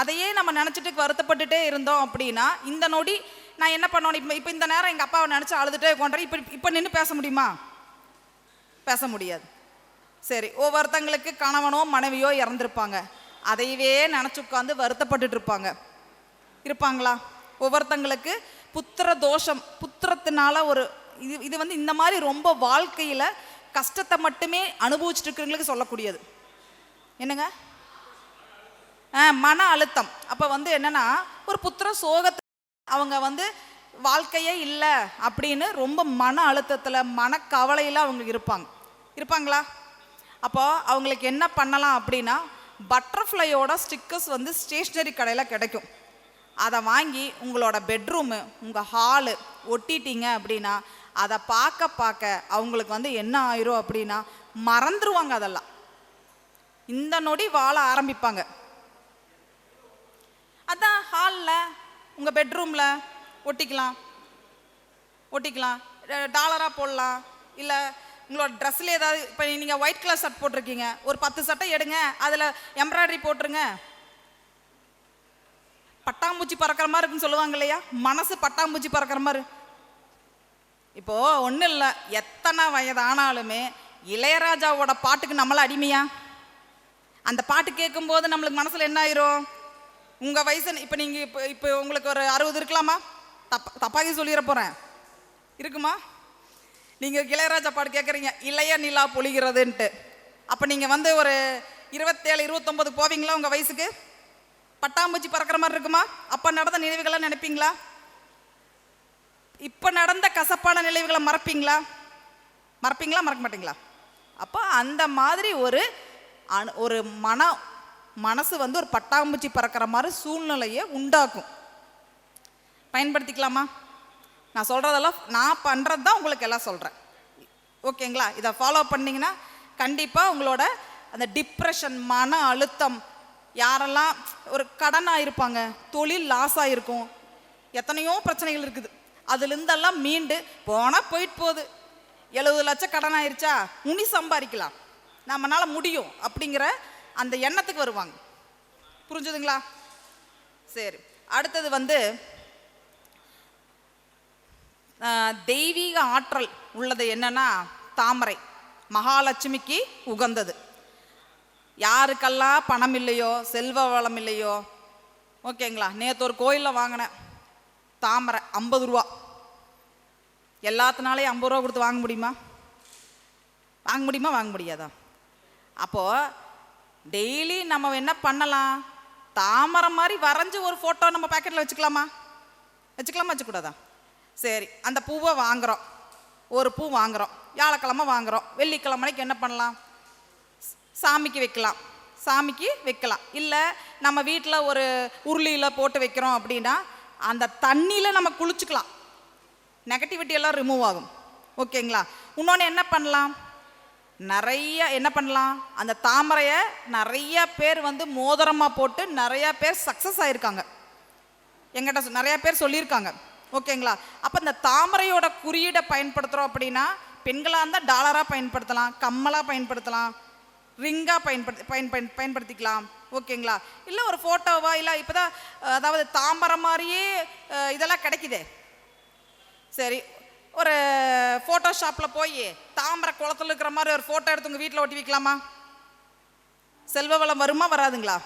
அதையே நம்ம நினச்சிட்டு வருத்தப்பட்டுட்டே இருந்தோம் அப்படின்னா இந்த நொடி நான் என்ன பண்ணணும்? இப்போ இந்த நேரம் எங்கள் அப்பாவை நினச்சி அழுதுட்டே உட்காந்துறேன். இப்போ நின்று பேச முடியுமா? பேச முடியாது. சரி, ஒவ்வொருத்தங்களுக்கு கணவனோ மனைவியோ இறந்துருப்பாங்க, அதையவே நினச்சி உட்காந்து வருத்தப்பட்டுட்டு இருப்பாங்களா? ஒவ்வொருத்தங்களுக்கு புத்திர தோஷம், புத்திரத்தினால ஒரு இது வந்து இந்த மாதிரி ரொம்ப வாழ்க்கையில் கஷ்டத்தை மட்டுமே அனுபவிச்சுட்டு இருக்கிறவங்களுக்கு சொல்லக்கூடியது என்னங்க? மன அழுத்தம். அப்போ வந்து என்னன்னா ஒரு புத்திர சோகத்தை அவங்க வந்து வாழ்க்கையே இல்லை அப்படின்னு ரொம்ப மன அழுத்தத்தில் மனக்கவலையில் அவங்க இருப்பாங்களா? அப்போ அவங்களுக்கு என்ன பண்ணலாம் அப்படின்னா பட்டர்ஃப்ளையோட ஸ்டிக்கர்ஸ் வந்து ஸ்டேஷ்னரி கடையில் கிடைக்கும். அதை வாங்கி உங்களோட பெட்ரூமு, உங்கள் ஹாலு ஒட்டிட்டீங்க அப்படின்னா அதை பார்க்க அவங்களுக்கு வந்து என்ன ஆயிரும் அப்படின்னா மறந்துடுவாங்க. அதெல்லாம் இந்த நொடி வாழ ஆரம்பிப்பாங்க. அதான் ஹாலில் உங்கள் பெட்ரூமில் ஒட்டிக்கலாம், டாலராக போடலாம். இல்லை உங்களோட ட்ரெஸ்ஸில் ஏதாவது, இப்போ நீங்கள் ஒயிட் கலர் ஷர்ட் போட்டிருக்கீங்க, ஒரு 10 சட்டை எடுங்க, அதில் எம்ப்ராய்டரி போட்டுருங்க. பட்டாம்பூச்சி பறக்கிற மாதிரி இருக்குன்னு சொல்லுவாங்க இல்லையா? மனசு பட்டாம்பூச்சி பறக்கிற மாதிரி. இப்போது ஒன்றும் இல்லை, எத்தனை வயதானாலுமே இளையராஜாவோட பாட்டுக்கு நம்மள அடிமையா? அந்த பாட்டு கேட்கும்போது நம்மளுக்கு மனசில் என்ன ஆயிரும்? உங்கள் வயசு இப்போ நீங்கள் இப்போ உங்களுக்கு ஒரு 60 இருக்கலாமா? தப்பாகி சொல்லிட போகிறேன், இருக்குமா? நீங்கள் இளையராஜா பாட்டு கேட்குறீங்க, இளைய நிலா பொழிகிறதுன்ட்டு. அப்போ நீங்கள் வந்து ஒரு 27, 29 போவீங்களா? உங்கள் வயசுக்கு பட்டாம்பூச்சி பறக்கிற மாதிரி இருக்குமா? அப்போ நடந்த நினைவுகளாக நினைப்பீங்களா? இப்போ நடந்த கசப்பான நினைவுகளை மறப்பீங்களா? மறக்க மாட்டீங்களா? அப்போ அந்த மாதிரி ஒரு மனசு வந்து ஒரு பட்டாம்பூச்சி பறக்கிற மாதிரி சூழ்நிலையை உண்டாக்கும். பயன்படுத்திக்கலாமா? நான் சொல்கிறதெல்லாம் நான் பண்ணுறது தான் உங்களுக்கு எல்லாம் சொல்கிறேன், ஓகேங்களா? இதை ஃபாலோ பண்ணிங்கன்னா கண்டிப்பாக உங்களோட அந்த டிப்ரெஷன், மன அழுத்தம், யாரெல்லாம் ஒரு கடன் ஆகிருப்பாங்க, தொழில் லாஸ் ஆகிருக்கும், எத்தனையோ பிரச்சனைகள் இருக்குது, அதுலேருந்தெல்லாம் மீண்டு போனால் போயிட்டு போகுது. 70 லட்சம் கடன் ஆயிடுச்சா, முனி சம்பாதிக்கலாம், நம்மளால முடியும் அப்படிங்கிற அந்த எண்ணத்துக்கு வருவாங்க. புரிஞ்சுதுங்களா? சரி, அடுத்தது வந்து தெய்வீக ஆற்றல் உள்ளது என்னன்னா தாமரை, மகாலட்சுமிக்கு உகந்தது. யாருக்கெல்லாம் பணம் இல்லையோ, செல்வ வளம் இல்லையோ, ஓகேங்களா? நேற்று ஒரு கோயிலில் வாங்கினேன் தாமரை 50 ரூபா. எல்லாத்தினாலையும் 50 ரூபா கொடுத்து வாங்க முடியுமா? வாங்க முடியாதா? அப்போது டெய்லி நம்ம என்ன பண்ணலாம்? தாமரை மாதிரி வரைஞ்சி ஒரு ஃபோட்டோ நம்ம பேக்கெட்டில் வச்சுக்கலாமா? வச்சுக்கூடாதா? சரி, அந்த பூவை வாங்குகிறோம், ஒரு பூ வாங்குகிறோம், வியாழக்கிழமை வாங்குகிறோம், வெள்ளிக்கிழமைக்கு என்ன பண்ணலாம்? சாமிக்கு வைக்கலாம். இல்லை நம்ம வீட்டில் ஒரு உருளியில் போட்டு வைக்கிறோம் அப்படின்னா அந்த தண்ணியில் நம்ம குளிச்சுக்கலாம், நெகட்டிவிட்டி எல்லாம் ரிமூவ் ஆகும், ஓகேங்களா? இன்னொன்று என்ன பண்ணலாம்? என்ன பண்ணலாம்? அந்த தாமரையை நிறைய பேர் வந்து மோதிரமாக போட்டு நிறையா பேர் சக்ஸஸ் ஆகிருக்காங்க, எங்கிட்ட நிறையா பேர் சொல்லியிருக்காங்க, ஓகேங்களா? அப்போ இந்த தாமரையோட குறியீடை பயன்படுத்துகிறோம் அப்படின்னா பெண்களாக இருந்தால் டாலராக பயன்படுத்தலாம், கம்மலாக பயன்படுத்தலாம், ரிங்காக பயன்படுத்திக்கலாம், ஓகேங்களா? இல்லை ஒரு ஃபோட்டோவா, இல்லை இப்போ தான் அதாவது தாமரை மாதிரியே இதெல்லாம் கிடைக்குதே. சரி, ஒரு ஃபோட்டோஷாப்பில் போய் தாமரை குளத்தில் இருக்கிற மாதிரி ஒரு ஃபோட்டோ எடுத்து உங்கள் வீட்டில் ஒட்டி வைக்கலாமா? செல்வ வளம் வருமா வராதுங்களா?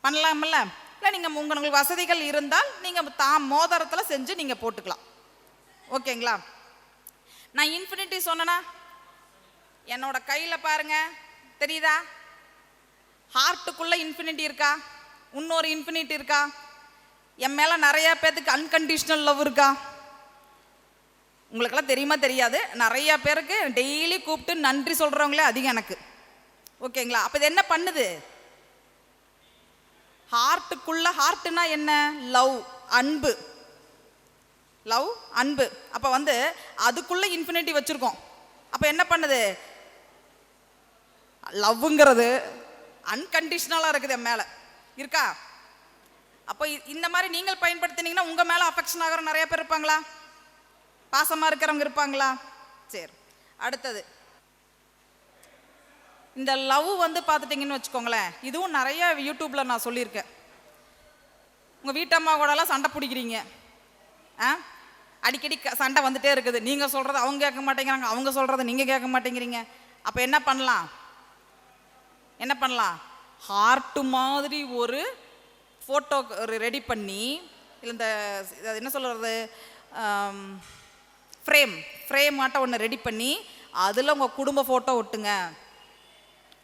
பண்ணலாமில்ல? இல்லை நீங்கள் உங்களுக்கு வசதிகள் இருந்தால் நீங்கள் மோதிரத்தில் செஞ்சு நீங்கள் போட்டுக்கலாம், ஓகேங்களா? நான் இன்ஃபினிட்டி சொன்னேன்னா என்னோட கையில் பாருங்க, தெரியுதா? ஹார்ட்டுக்குள்ளே இன்ஃபினிட்டி இருக்கா? இன்னொரு இன்ஃபினிட்டி இருக்கா? என் மேலே நிறையா பேர்த்துக்கு அன்கண்டிஷனல் லவ் இருக்கா? உங்களுக்கெல்லாம் தெரியுமா தெரியாது, நிறையா பேருக்கு டெய்லி கூப்பிட்டு நன்றி சொல்கிறவங்களே அதிகம் எனக்கு, ஓகேங்களா? அப்போ இது என்ன பண்ணுது? ஹார்ட்டுக்குள்ள, ஹார்ட்டுனா என்ன? லவ், அன்பு. லவ், அன்பு. அப்போ வந்து அதுக்குள்ள இன்ஃபினிட்டி வச்சிருக்கோம். அப்போ என்ன பண்ணுது? லவ்ங்கிறது அன்கண்டிஷனலாக இருக்குது என் மேலே இருக்கா? அப்போ இந்த மாதிரி நீங்கள் பயன்படுத்தினீங்கன்னா உங்கள் மேலே அஃபெக்ஷன் ஆகிற நிறைய பேர் இருப்பாங்களா? பாசமாக இருக்கிறவங்க இருப்பாங்களா? சரி, அடுத்தது இந்த லவ் வந்து பார்த்துட்டிங்கன்னு வச்சுக்கோங்களேன். இதுவும் நிறைய யூடியூப்பில் நான் சொல்லியிருக்கேன். உங்கள் வீட்டம்மா கூடலாம் சண்டை பிடிக்கிறீங்க, அடிக்கடி சண்டை வந்துட்டே இருக்குது. நீங்கள் சொல்கிறது அவங்க கேட்க மாட்டேங்கிறாங்க, அவங்க சொல்கிறத நீங்கள் கேட்க மாட்டேங்கிறீங்க. அப்போ என்ன பண்ணலாம்? என்ன பண்ணலாம்? ஹார்ட்டு மாதிரி ஒரு ஃபோட்டோ ரெடி பண்ணி, இல்லை இந்த என்ன சொல்கிறது, ஃப்ரேம் ஆட்ட ஒன்று ரெடி பண்ணி அதில் உங்கள் குடும்ப ஃபோட்டோ ஒட்டுங்க.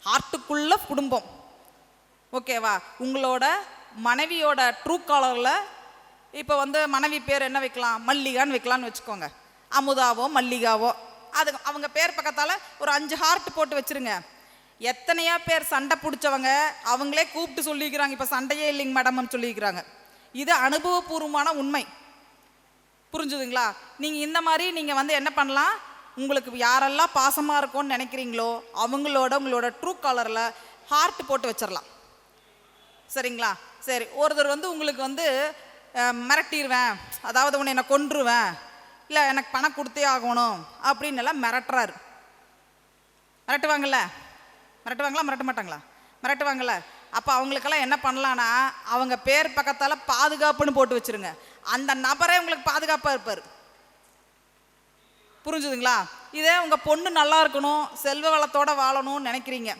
ஹார்ட்டுக்குள்ள குடும்பம், ஓகேவா? உங்களோட மனைவியோட ட்ரூ காலரில் இப்போ வந்து மனைவி பேர் என்ன வைக்கலாம்? மல்லிகான்னு வைக்கலான்னு வச்சுக்கோங்க. அமுதாவோ மல்லிகாவோ, அது அவங்க பேர் பக்கத்தால் ஒரு 5 ஹார்ட் போட்டு வச்சுருங்க. எத்தனையோ பேர் சண்டை பிடிச்சவங்க அவங்களே கூப்பிட்டு சொல்லிக்கிறாங்க, இப்போ சண்டையே இல்லைங்க மேடம்னு சொல்லிக்கிறாங்க. இது அனுபவபூர்வமான உண்மை. புரிஞ்சுதுங்களா? நீங்கள் இந்த மாதிரி நீங்கள் வந்து என்ன பண்ணலாம்? உங்களுக்கு யாரெல்லாம் பாசமாக இருக்கும்னு நினைக்கிறீங்களோ அவங்களோட உங்களோட ட்ரூ காலரில் ஹார்ட் போட்டு வச்சிடலாம். சரிங்களா? சரி, ஒருத்தர் வந்து உங்களுக்கு வந்து மிரட்டிடுவேன், அதாவது உன்னை என்னை கொன்றுவேன், இல்லை எனக்கு பணம் கொடுத்தே ஆகணும் அப்படின்னு எல்லாம் மிரட்டுறாரு. மிரட்டுவாங்கல்ல? மிரட்டுவாங்களா மிரட்ட மாட்டாங்களா? மிரட்டுவாங்கல்ல. அப்போ அவங்களுக்கெல்லாம் என்ன பண்ணலான்னா, அவங்க பேர் பக்கத்தால் பாதுகாப்புன்னு போட்டு வச்சுருங்க. அந்த நபரே உங்களுக்கு பாதுகாப்பாக இருப்பார். புரிஞ்சுதுங்களா? இதே உங்கள் பொண்ணு நல்லா இருக்கணும், செல்வ வளத்தோடு வாழணும்னு நினைக்கிறீங்க.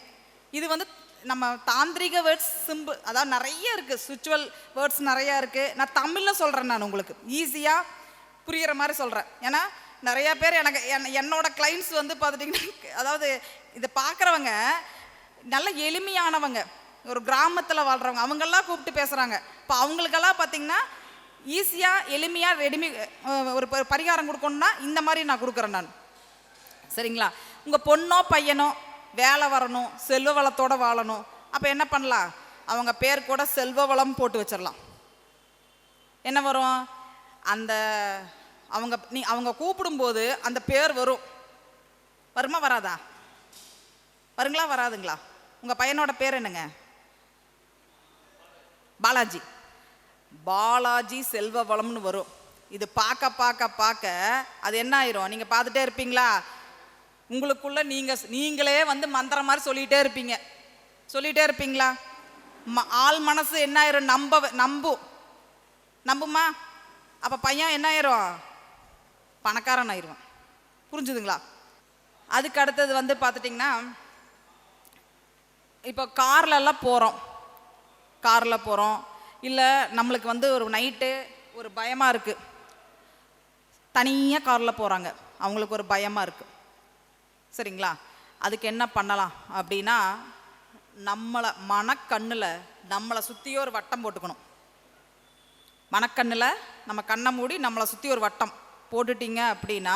இது வந்து நம்ம தாந்திரிக வேர்ட்ஸ் சிம்பிள், அதாவது நிறைய இருக்குது, ஸ்பிரிச்சுவல் வேர்ட்ஸ் நிறையா இருக்குது. நான் தமிழில் சொல்கிறேன், நான் உங்களுக்கு ஈஸியாக புரிகிற மாதிரி சொல்கிறேன். ஏன்னா நிறையா பேர் எனக்கு என்னோட கிளைண்ட்ஸ் வந்து பார்த்துட்டிங்கன்னா, அதாவது இதை பார்க்குறவங்க நல்ல எளிமையானவங்க, ஒரு கிராமத்தில் வாழ்கிறவங்க, அவங்கெல்லாம் கூப்பிட்டு பேசுகிறாங்க. இப்போ அவங்களுக்கெல்லாம் பார்த்திங்கன்னா ஈஸியாக எளிமையாக ஒரு பரிகாரம் கொடுக்கணுன்னா இந்த மாதிரி நான் கொடுக்குறேன் நான். சரிங்களா? உங்கள் பொண்ணோ பையனோ வேலை வரணும், செல்வ வளத்தோடு வாழணும். அப்போ என்ன பண்ணலாம்? அவங்க பேர் கூட செல்வ வளம் போட்டு வச்சிடலாம். என்ன வரும்? அந்த அவங்க கூப்பிடும்போது அந்த பேர் வரும். வருமா வராதா? வருங்களா வராதுங்களா? உங்கள் பையனோட பேர் என்னங்க? பாலாஜி. பாலாஜி செல்வ வளம்னு வரும். இது பார்க்க பார்க்க பார்க்க அது என்ன ஆயிரும்? நீங்கள் பார்த்துட்டே இருப்பீங்களா? உங்களுக்குள்ள நீங்களே வந்து மந்திரம் மாதிரி சொல்லிகிட்டே இருப்பீங்களா? ஆள் மனசு என்ன ஆயிரும்? நம்புமா? அப்போ பையன் என்ன ஆயிரும்? பணக்காரன் ஆயிடுவான். புரிஞ்சுதுங்களா? அதுக்கு அடுத்தது வந்து பார்த்துட்டிங்கன்னா, இப்போ கார்லெல்லாம் போகிறோம், இல்லை நம்மளுக்கு வந்து ஒரு நைட்டு ஒரு பயமாக இருக்குது, தனியாக காரில் போகிறாங்க, அவங்களுக்கு ஒரு பயமாக இருக்குது. சரிங்களா? அதுக்கு என்ன பண்ணலாம் அப்படின்னா, மனக்கண்ணில் நம்மளை சுற்றியோ ஒரு வட்டம் போட்டுக்கணும். மனக்கண்ணில் நம்ம கண்ணை மூடி நம்மளை சுற்றி ஒரு வட்டம் போட்டுட்டிங்க அப்படின்னா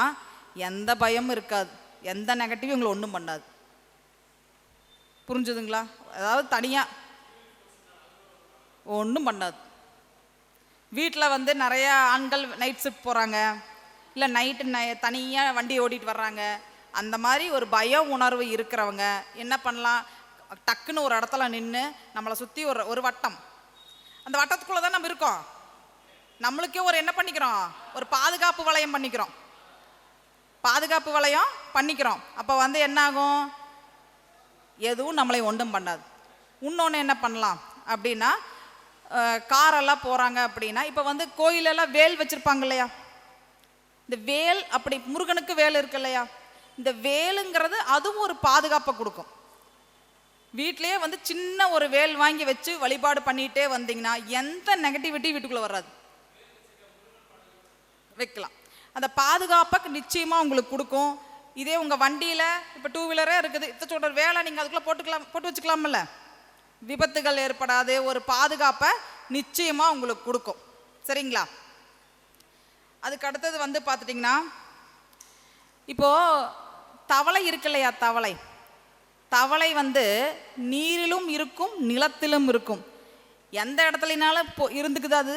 எந்த பயமும் இருக்காது, எந்த நெகட்டிவும் உங்களை ஒன்றும் பண்ணாது. புரிஞ்சுதுங்களா? அதாவது தனியாக ஒன்றும் பண்ணாது. வீட்டில் வந்து நிறைய ஆண்கள் நைட் ஷிஃப்ட் போகிறாங்க, இல்லை நைட்டு தனியாக வண்டி ஓட்டிகிட்டு வர்றாங்க. அந்த மாதிரி ஒரு பய உணர்வு இருக்கிறவங்க என்ன பண்ணலாம்? டக்குன்னு ஒரு இடத்துல நின்று நம்மளை சுற்றி ஒரு வட்டம், அந்த வட்டத்துக்குள்ளே தான் நம்ம இருக்கோம். நம்மளுக்கே ஒரு என்ன பண்ணிக்கிறோம்? ஒரு பாதுகாப்பு வளையம் பண்ணிக்கிறோம். அப்போ வந்து என்ன ஆகும்? எதுவும் நம்மளை ஒன்றும் பண்ணாது. இன்னொன்று என்ன பண்ணலாம் அப்படின்னா, காரெல்லாம் போகிறாங்க அப்படின்னா, இப்போ வந்து கோயிலெல்லாம் வேல் வச்சுருப்பாங்க இல்லையா? இந்த வேல், அப்படி முருகனுக்கு வேல் இருக்கு இல்லையா? இந்த வேலுங்கிறது அதுவும் ஒரு பாதுகாப்பை கொடுக்கும். வீட்டிலேயே வந்து சின்ன ஒரு வேல் வாங்கி வச்சு வழிபாடு பண்ணிகிட்டே வந்தீங்கன்னா எந்த நெகட்டிவிட்டி வீட்டுக்குள்ளே வராது. வைக்கலாம். அந்த பாதுகாப்பை நிச்சயமாக உங்களுக்கு கொடுக்கும். இதே உங்கள் வண்டியில் இப்போ 2 வீலரே இருக்குது, சொல்கிற வேலை நீங்கள் அதுக்குள்ளே போட்டு வச்சுக்கலாமில்ல, விபத்துகள் ஏற்படாது, ஒரு பாதுகாப்பை நிச்சயமாக உங்களுக்கு கொடுக்கும். சரிங்களா? அதுக்கு அடுத்தது வந்து பார்த்துட்டிங்கன்னா, இப்போது தவளை இருக்கு இல்லையா? தவளை வந்து நீரிலும் இருக்கும், நிலத்திலும் இருக்கும். எந்த இடத்துலனாலும் இருந்துக்குது அது,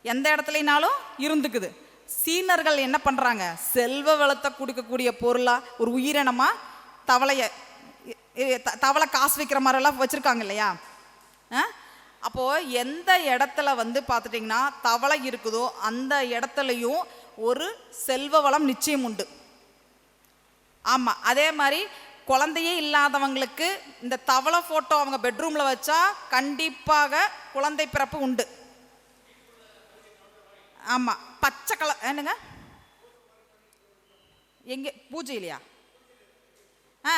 எந்த இடத்துலனாலும் இருந்துக்குது. சீனர்கள் என்ன பண்ணுறாங்க, செல்வ வளத்தை கொடுக்கக்கூடிய பொருளாக ஒரு உயிரினமாக தவளை காசு வைக்கிற மாதிரிலாம் வச்சுருக்காங்க இல்லையா. அப்போது எந்த இடத்துல வந்து பார்த்துட்டிங்கன்னா தவளை இருக்குதோ அந்த இடத்துலையும் ஒரு செல்வ வளம் நிச்சயம் உண்டு. ஆமாம், அதே மாதிரி குழந்தையே இல்லாதவங்களுக்கு இந்த தவளை ஃபோட்டோ அவங்க பெட்ரூமில் வச்சா கண்டிப்பாக குழந்தை பிறப்பு உண்டு. ஆமாம், பச்சை கலர் என்னங்க எங்கே பூஜையிலையா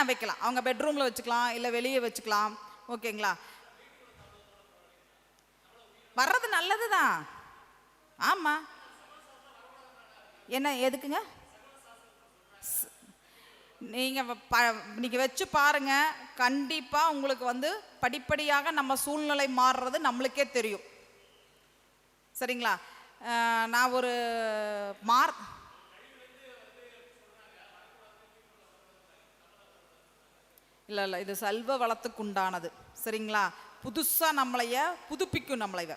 வைக்கலாம், அவங்க பெட்ரூமில் வச்சுக்கலாம், இல்லை வெளியே வச்சுக்கலாம். ஓகேங்களா, வர்றது நல்லது தான். ஆமாம், என்ன எதுக்குங்க நீங்கள் வச்சு பாருங்க, கண்டிப்பாக உங்களுக்கு வந்து படிப்படியாக நம்ம சூழ்நிலை மாறுறது நம்மளுக்கே தெரியும். சரிங்களா, நான் ஒரு இல்லை இது செல்வ வளத்துக்கு உண்டானது. சரிங்களா, புதுசாக நம்மளைய புதுப்பிக்கும். நம்மளைய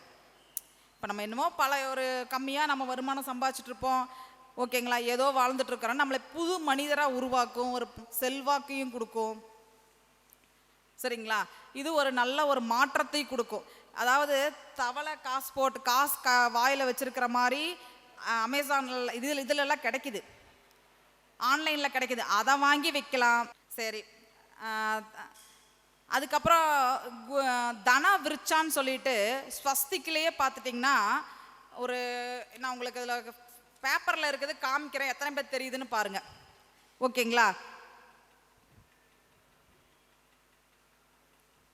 இப்போ நம்ம என்னமோ ஒரு கம்மியாக நம்ம வருமானம் சம்பாதிச்சுட்டு இருப்போம். ஓகேங்களா, ஏதோ வாழ்ந்துட்டு இருக்கிறோம், நம்மளை புது மனிதராக உருவாக்கும், ஒரு செல்வாக்கையும் கொடுக்கும். சரிங்களா, இது ஒரு நல்ல ஒரு மாற்றத்தை கொடுக்கும். அதாவது தவளை காசு போட்டு வாயில் வச்சிருக்கிற மாதிரி அமேசானில் இதிலெல்லாம் கிடைக்குது, ஆன்லைனில் கிடைக்குது, அதை வாங்கி வைக்கலாம். சரி, அதுக்கப்புறம் தன விருச்சான்னு சொல்லிட்டு ஸ்வஸ்திக்கிலேயே பார்த்துட்டிங்கன்னா ஒரு, நான் உங்களுக்கு அதில் பேப்பரில் இருக்குது காமிக்கிறேன், எத்தனை பேர் தெரியுதுன்னு பாருங்கள். ஓகேங்களா,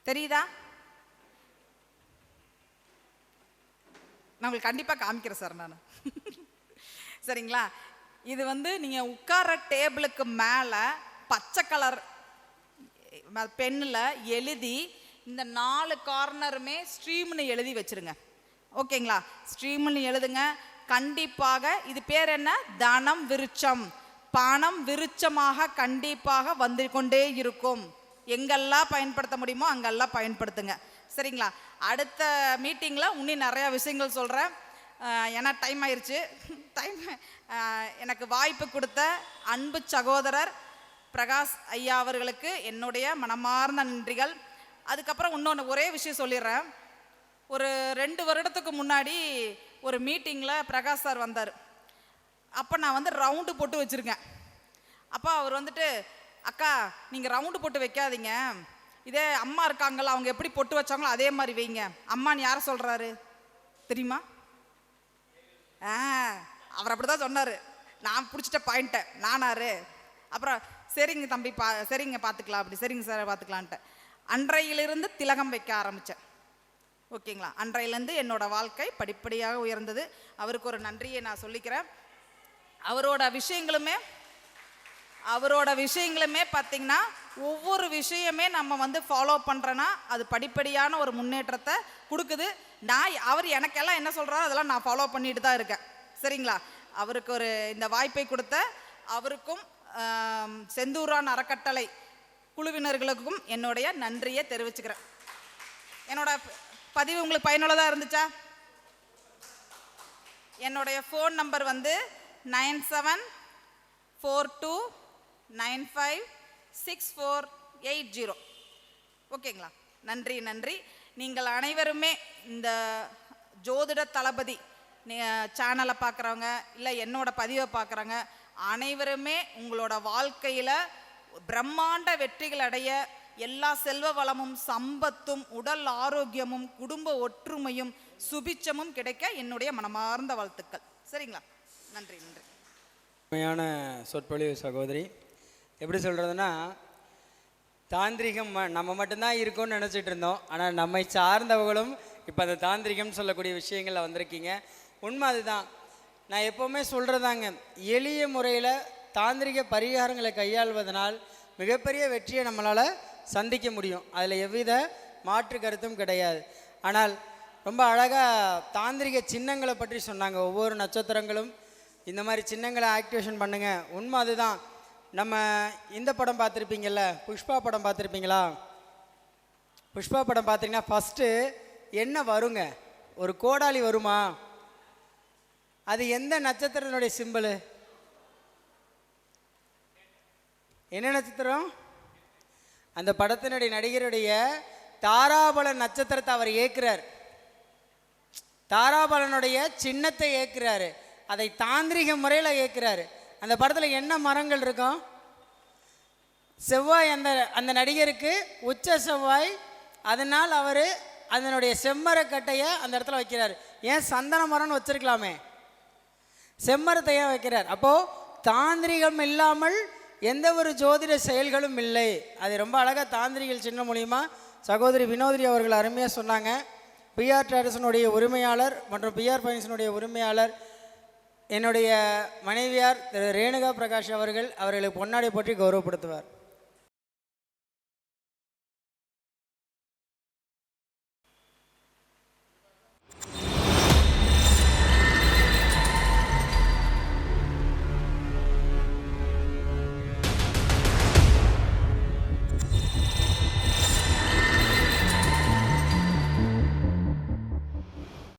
தெரியுதா? நான் உங்களுக்கு கண்டிப்பாக காமிக்கிறேன் சார் நான். சரிங்களா, இது வந்து நீங்கள் உட்கார டேபிளுக்கு மேலே பச்சை கலர் பென்னில் எழுதி இந்த 4 கார்னருமே ஸ்ட்ரீம்னு எழுதி வச்சிருங்க. ஓகேங்களா, ஸ்ட்ரீம்னு எழுதுங்க. கண்டிப்பாக இது பேர் என்ன, தனம் விருச்சம், பணம் விருச்சமாக கண்டிப்பாக வந்து கொண்டே இருக்கும். எங்கெல்லாம் பயன்படுத்த முடியுமோ அங்கெல்லாம் பயன்படுத்துங்க. சரிங்களா, அடுத்த மீட்டிங்கில் இன்னும் நிறையா விஷயங்கள் சொல்கிறேன். ஏன்னா டைம் ஆயிடுச்சு. எனக்கு வாய்ப்பு கொடுத்த அன்பு சகோதரர் பிரகாஷ் ஐயா அவர்களுக்கு என்னுடைய மனமார்ந்த நன்றிகள். அதுக்கப்புறம் இன்னொன்று ஒரே விஷயம் சொல்லிடுறேன். ஒரு 2 வருடத்துக்கு முன்னாடி ஒரு மீட்டிங்கில் பிரகாஷ் சார் வந்தார். அப்போ நான் வந்து ரவுண்டு போட்டு வச்சுருக்கேன். அப்போ அவர் வந்துட்டு, அக்கா நீங்கள் ரவுண்டு போட்டு வைக்காதீங்க, இதே அம்மா இருக்காங்களா அவங்க எப்படி பொட்டு வச்சாங்களோ அதே மாதிரி வைங்க. அம்மான்னு யாரை சொல்கிறாரு தெரியுமா? அவர் அப்படி தான் சொன்னார். நான் பிடிச்சிட்ட பாயிண்ட்டை நானாரு. அப்புறம் சரிங்க தம்பி சரிங்க பார்த்துக்கலாம், அப்படி சரிங்க சார் பார்த்துக்கலான்ட்டு அன்றையிலிருந்து திலகம் வைக்க ஆரம்பித்தேன். ஓகேங்களா, அன்றையிலேருந்து என்னோட வாழ்க்கை படிப்படியாக உயர்ந்தது. அவருக்கு ஒரு நன்றியை நான் சொல்லிக்கிறேன். அவரோட விஷயங்களுமே பார்த்திங்கன்னா ஒவ்வொரு விஷயமே நம்ம வந்து ஃபாலோ பண்ணுறேன்னா அது படிப்படியான ஒரு முன்னேற்றத்தை கொடுக்குது. அவர் எனக்கெல்லாம் என்ன சொல்கிறாரோ அதெல்லாம் நான் ஃபாலோ பண்ணிட்டு தான் இருக்கேன். சரிங்களா, அவருக்கு ஒரு இந்த வாய்ப்பை கொடுத்த அவருக்கும் செந்தூரான் அறக்கட்டளை குழுவினர்களுக்கும் என்னுடைய நன்றியை தெரிவிச்சுக்கிறேன். என்னோட பதிவு உங்களுக்கு பயனுள்ளதாக இருந்துச்சா? என்னுடைய ஃபோன் நம்பர் வந்து 9742956480. ஓகேங்களா, நன்றி நன்றி. நீங்கள் அனைவருமே இந்த ஜோதிட தளபதி சேனலை பார்க்குறவங்க இல்லை என்னோட பதிவை பார்க்குறவங்க அனைவருமே உங்களோட வாழ்க்கையில் பிரம்மாண்ட வெற்றிகள் அடைய, எல்லா செல்வ வளமும் சம்பத்தும் உடல் ஆரோக்கியமும் குடும்ப ஒற்றுமையும் சுபிச்சமும் கிடைக்க என்னுடைய மனமார்ந்த வாழ்த்துக்கள். சரிங்களா, நன்றி நன்றி. உண்மையான சொற்பொழிவு சகோதரி. எப்படி சொல்கிறதுனா, தாந்திரிகம் நம்ம மட்டும்தான் இருக்கோம்னு நினச்சிட்டு இருந்தோம். ஆனால் நம்மை சார்ந்தவர்களும் இப்போ அந்த தாந்திரிகம்னு சொல்லக்கூடிய விஷயங்களில் வந்திருக்கீங்க. உண்மை அதுதான். நான் எப்போவுமே சொல்கிறதாங்க, எளிய முறையில் தாந்திரிக பரிகாரங்களை கையாள்வதனால் மிகப்பெரிய வெற்றியை நம்மளால் சந்திக்க முடியும். அதில் எவ்வித மாற்று கருத்தும் கிடையாது. ஆனால் ரொம்ப அழகாக தாந்திரிக சின்னங்களை பற்றி சொன்னாங்க. ஒவ்வொரு நட்சத்திரங்களும் இந்த மாதிரி சின்னங்களை ஆக்டிவேஷன் பண்ணுங்கள். உண்மை அதுதான். நம்ம இந்த படம் பார்த்துருப்பீங்கள்ல, புஷ்பா படம் பார்த்துருப்பீங்களா? புஷ்பா படம் பார்த்தீங்கன்னா ஃபஸ்ட்டு என்ன வருங்க, ஒரு கோடாலி வருமா? அது எந்த நட்சத்திரத்தினுடைய சிம்பிள்? என்ன நட்சத்திரம்? அந்த படத்தினுடைய நடிகருடைய தாராபல நட்சத்திரத்தை அவர் ஏற்கிறார், தாராபலனுடைய சின்னத்தை ஏற்கிறாரு, அதை தாந்திரிக முறையில் ஏற்கிறாரு. அந்த படத்தில் என்ன மரங்கள் இருக்கும்? செவ்வாய். அந்த அந்த நடிகருக்கு உச்ச செவ்வாய், அதனால் அவர் அதனுடைய செம்மரக்கட்டையை அந்த இடத்துல வைக்கிறார். ஏன் சந்தன மரம்னு வச்சிருக்கலாமே, செம்மரத்தை ஏன் வைக்கிறார்? அப்போது தாந்திரிகம் இல்லாமல் எந்த ஒரு ஜோதிட செயல்களும் இல்லை. அது ரொம்ப அழகாக தாந்திரிகள் சின்ன மூலியமா சகோதரி வினோதிரி அவர்கள் அருமையாக சொன்னாங்க. பிஆர் ட்ரேடர்ஸினுடைய உரிமையாளர் மற்றும் பிஆர் ஃபைனான்ஸினுடைய உரிமையாளர் என்னுடைய மனைவியார் திரு ரேணுகா பிரகாஷ் அவர்கள் அவர்களுக்கு பொன்னாடை போற்றி கௌரவப்படுத்துவார்.